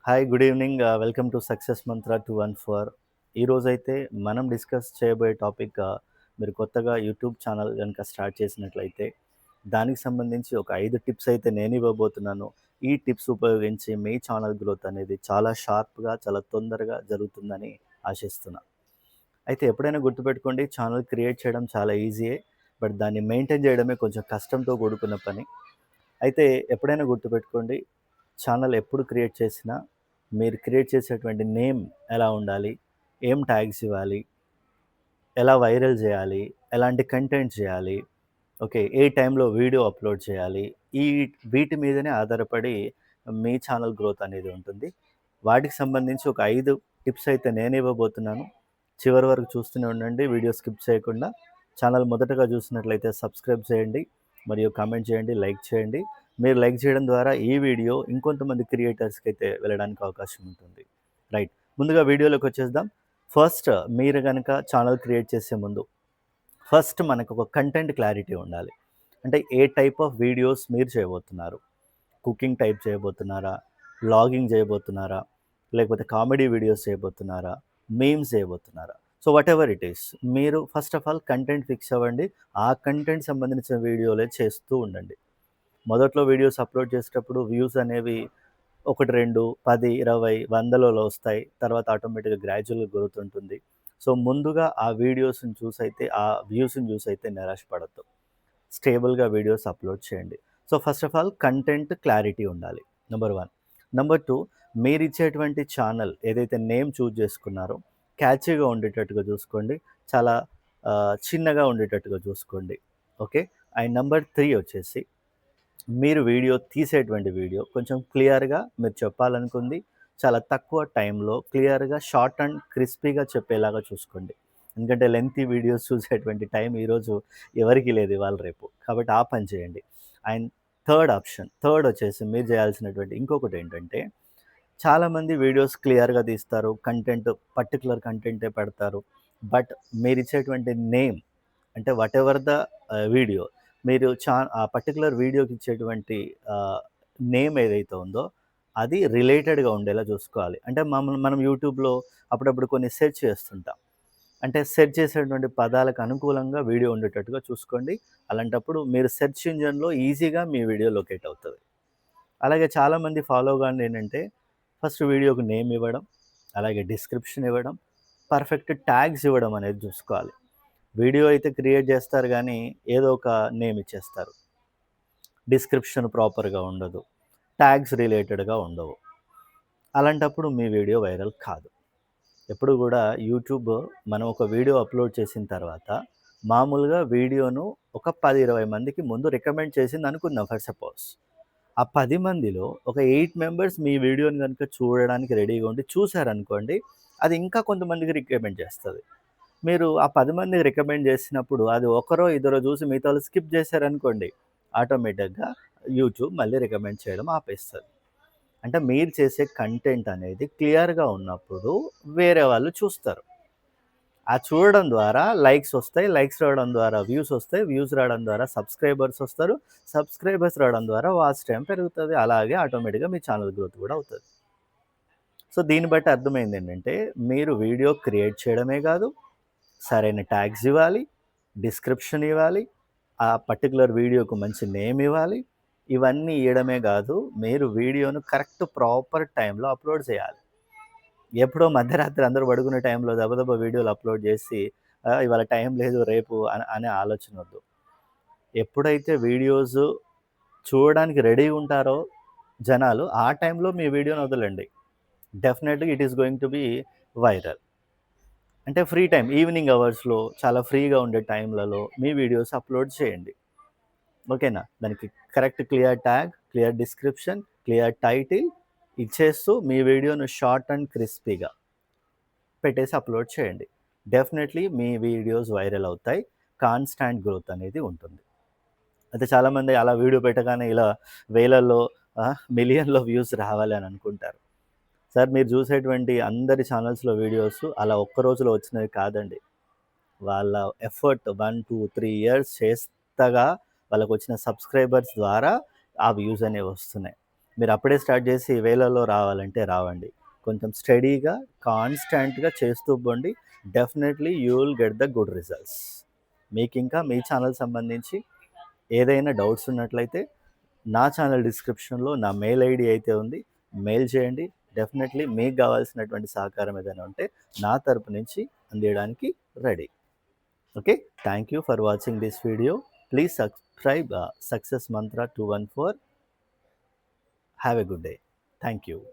Hi, good evening. Welcome to success Mantra 214. ఈరోజైతే మనం discuss చేయబోయే టాపిక్, మీరు కొత్తగా యూట్యూబ్ ఛానల్ కనుక స్టార్ట్ చేసినట్లయితే దానికి సంబంధించి ఒక 5 టిప్స్ అయితే నేను ఇవ్వబోతున్నాను. ఈ టిప్స్ ఉపయోగించి మీ ఛానల్ గ్రోత్ అనేది చాలా షార్ప్గా, చాలా తొందరగా జరుగుతుందని ఆశిస్తున్నా. అయితే ఎప్పుడైనా గుర్తుపెట్టుకోండి, ఛానల్ క్రియేట్ చేయడం చాలా ఈజీయే. బట్ దాన్ని మెయింటైన్ చేయడమే కొంచెం కష్టంతో కూడుకున్న పని. అయితే ఎప్పుడైనా గుర్తుపెట్టుకోండి, ఛానల్ ఎప్పుడు క్రియేట్ చేసినా మీరు క్రియేట్ చేసేటువంటి నేమ్ ఎలా ఉండాలి, ఏం ట్యాగ్స్ ఇవ్వాలి, ఎలా వైరల్ చేయాలి, ఎలాంటి కంటెంట్ చేయాలి, ఓకే, ఏ టైంలో వీడియో అప్లోడ్ చేయాలి, ఈ వీటి మీదనే ఆధారపడి మీ ఛానల్ గ్రోత్ అనేది ఉంటుంది. వాటికి సంబంధించి ఒక 5 టిప్స్ అయితే నేను ఇవ్వబోతున్నాను. చివరి వరకు చూస్తూనే ఉండండి, వీడియో స్కిప్ చేయకుండా. ఛానల్ మొదటగా చూసినట్లయితే సబ్స్క్రైబ్ చేయండి, మరియు కామెంట్ చేయండి, లైక్ చేయండి. మీరు లైక్ చేయడం ద్వారా ఈ వీడియో ఇంకొంతమంది క్రియేటర్స్కి అయితే వెళ్ళడానికి అవకాశం ఉంటుంది. రైట్, ముందుగా వీడియోలోకి వచ్చేద్దాం. ఫస్ట్, మీరు కనుక ఛానల్ క్రియేట్ చేసే ముందు ఫస్ట్ మనకు ఒక కంటెంట్ క్లారిటీ ఉండాలి. అంటే ఏ టైప్ ఆఫ్ వీడియోస్ మీరు చేయబోతున్నారు? కుకింగ్ టైప్ చేయబోతున్నారా? వ్లాగింగ్ చేయబోతున్నారా? లేకపోతే కామెడీ వీడియోస్ చేయబోతున్నారా? మీమ్స్ చేయబోతున్నారా? సో వాటెవర్ ఇట్ ఈస్, మీరు first of all content fix అవ్వండి. ఆ కంటెంట్ సంబంధించిన వీడియోలే చేస్తూ ఉండండి. మొదట్లో వీడియోస్ అప్లోడ్ చేసేటప్పుడు వ్యూస్ అనేవి 1, 2, 10, 20, 100లలో వస్తాయి. తర్వాత ఆటోమేటిక్‌గా గ్రాడ్యువల్‌గా గ్రోత్ ఉంటుంది. సో ముందుగా ఆ వీడియోస్‌ని చూసైతే, ఆ వ్యూస్‌ని చూసైతే నిరాశపడొద్దు. స్టేబుల్‌గా వీడియోస్ అప్లోడ్ చేయండి. So first of all content clarity ఉండాలి. నంబర్ 1. నంబర్ 2, మీరిచ్చేటువంటి ఛానల్ ఏదైతే నేమ్ చూజ్ చేసుకున్నారో క్యాచీగా ఉండేటట్టుగా చూసుకోండి. చాలా చిన్నగా ఉండేటట్టుగా చూసుకోండి. ఓకే. అండ్ నంబర్ 3 వచ్చేసి, మీరు వీడియో తీసేటువంటి వీడియో కొంచెం క్లియర్‌గా మీరు చెప్పాలనుకుంది చాలా తక్కువ టైంలో క్లియర్‌గా, షార్ట్ అండ్ క్రిస్పీగా చెప్పేలాగా చూసుకోండి. ఎందుకంటే లెంగ్తీ వీడియోస్ చూసేటువంటి టైం ఈరోజు ఎవరికీ లేదు, ఇవాళ రేపు. కాబట్టి ఆ పని చేయండి. అండ్ థర్డ్ వచ్చేసి మీరు చేయాల్సినటువంటి ఇంకొకటేంటంటే, చాలామంది వీడియోస్ క్లియర్‌గా తీస్తారు. పర్టిక్యులర్ కంటెంటే పెడతారు. బట్ మీరిచ్చేటువంటి నేమ్, అంటే వాటెవర్ ద వీడియో, మీరు ఆ పర్టిక్యులర్ వీడియోకి ఇచ్చేటువంటి ఆహ్, నేమ్ ఏదైతే ఉందో అది రిలేటెడ్‌గా ఉండేలా చూసుకోవాలి. అంటే మనం యూట్యూబ్‌లో అప్పుడప్పుడు కొన్ని సెర్చ్ చేస్తుంటాం. అంటే సెర్చ్ చేసేటువంటి పదాలకు అనుకూలంగా వీడియో ఉండేటట్టుగా చూసుకోండి. అలాంటప్పుడు మీరు సెర్చ్ ఇంజిన్‌లో ఈజీగా మీ వీడియో లొకేట్ అవుతది. అలాగే చాలామంది ఫాలో కానిదేంటంటే, ఫస్ట్ వీడియోకి నేమ్ ఇవ్వడం, అలాగే డిస్క్రిప్షన్ ఇవ్వడం, పర్ఫెక్ట్ ట్యాగ్స్ ఇవ్వడం అనేది చూసుకోవాలి. వీడియో అయితే క్రియేట్ చేస్తారు గానీ, ఏదో ఒక నేమ్ ఇచ్చేస్తారు. డిస్క్రిప్షన్ ప్రాపర్‌గా ఉండదు. ట్యాగ్స్ రిలేటెడ్‌గా ఉండవు. అలాంటప్పుడు మీ వీడియో వైరల్ కాదు. ఎప్పుడు గూడా యూట్యూబ్, మనం ఒక వీడియో అప్‌లోడ్ చేసిన తర్వాత మామూలుగా వీడియోను ఒక 10, 20 మందికి ముందు రికమెండ్ చేసిందనుకుందాం ఫర్ సపోజ్. ఆ 10 మందిలో ఒక 8 మెంబర్స్ మీ వీడియోని గనుక చూడడానికి రెడీగా ఉండి చూసారనుకోండి, అది ఇంకా కొంతమందికి రికమెండ్ చేస్తది. మీరు ఆ 10 మందికి రికమెండ్ చేసినప్పుడు అది ఒకరో, ఇద్దరో చూసి మిగతావాళ్ళు స్కిప్ చేశారనుకోండి, ఆటోమేటిక్‌గా యూట్యూబ్ మళ్ళీ రికమెండ్ చేయడం ఆపేస్తది. అంటే మీరు చేసే కంటెంట్ అనేది క్లియర్‌గా ఉన్నప్పుడు వేరే వాళ్ళు చూస్తారు. ఆ చూడడం ద్వారా లైక్స్ ఒస్తాయి. లైక్స్ రావడం ద్వారా వ్యూస్ ఒస్తాయి. వ్యూస్ రావడం ద్వారా సబ్‌స్క్రైబర్స్ ఒస్తారు. సబ్‌స్క్రైబర్స్ రావడం ద్వారా వాచ్ టైమ్ పెరుగుతది. అలాగే ఆటోమేటిక్‌గా మీ ఛానల్ గ్రోత్ కూడా అవుతది. సో దీన్ని బట్టి అర్థమైందేంటంటే, మీరు వీడియో క్రియేట్ చేయడమే గాదు, సరైన ట్యాగ్స్ ఇవ్వాలి, డిస్క్రిప్షన్ ఇవ్వాలి, ఆ పర్టిక్యులర్ వీడియోకు మంచి నేమ్ ఇవ్వాలి. ఇవన్నీ ఇయ్యడమే గాదు, మీరు వీడియోను కరెక్ట్ ప్రాపర్ టైంలో అప్‌లోడ్ చేయాలి. ఎప్పుడో మధ్యరాత్రి అందరూ పడుకునే టైంలో దబదబా వీడియోలు అప్‌లోడ్ చేసి, ఇవాళ టైం లేదు రేపు అనే ఆలోచనొద్దు. ఎప్పుడైతే వీడియోస్ చూడడానికి రెడీగా ఉంటారో జనాలు, ఆ టైంలో మీ వీడియోని వదలండి. డెఫినెట్‌గా it is going to be viral. అంటే ఫ్రీ టైమ్, ఈవినింగ్ అవర్స్‌లో చాలా ఫ్రీగా ఉండే టైంలలో మీ వీడియోస్ అప్‌లోడ్ చేయండి. ఓకేనా? దానికి correct clear tag, clear description, clear title ఇచ్చేస్తూ మీ వీడియోను షార్ట్ అండ్ క్రిస్పీగా పెట్టేసి అప్‌లోడ్ చేయండి. డెఫినెట్‌లీ మీ వీడియోస్ వైరల్ అవుతాయి. కాన్‌స్టాంట్ గ్రోత్ అనేది ఉంటుంది. అయితే చాలామంది అలా వీడియో పెట్టగానే ఇలా వేలల్లో, మిలియన్‌లో వ్యూస్ రావాలి అని అనుకుంటారు. సార్, మీరు చూసేటువంటి అందరి ఛానల్స్‌లో వీడియోస్ అలా ఒక్క రోజులో వచ్చినవి కాదండి. వాళ్ళ ఎఫర్ట్ 1, 2, 3 ఇయర్స్ చేస్తగా వాళ్ళకొచ్చిన సబ్‌స్క్రైబర్స్ ద్వారా ఆ వ్యూస్ అనేవి వస్తున్నాయి. మీరు అప్పుడే స్టార్ట్ చేసి వేలలో రావాలంటే రావండి. కొంచెం స్టడీగా, కాన్స్టాంట్‌గా చేస్తూ పోండి. Definitely you will get the good results. మీకింకా మీ ఛానల్ సంబంధించి ఏదైనా డౌట్స్ ఉన్నట్లయితే నా ఛానల్ డిస్క్రిప్షన్‌లో నా మెయిల్ ఐడీ అయితే ఉంది. మెయిల్ చేయండి. డెఫినెట్‌లీ మీకు కావాల్సినటువంటి సహకారం ఏదైనా ఉంటే నా తరపు నుంచి అందియడానికి ready. Okay. Thank you for watching this video. Please subscribe success Mantra 214. Have a good day. Thank you.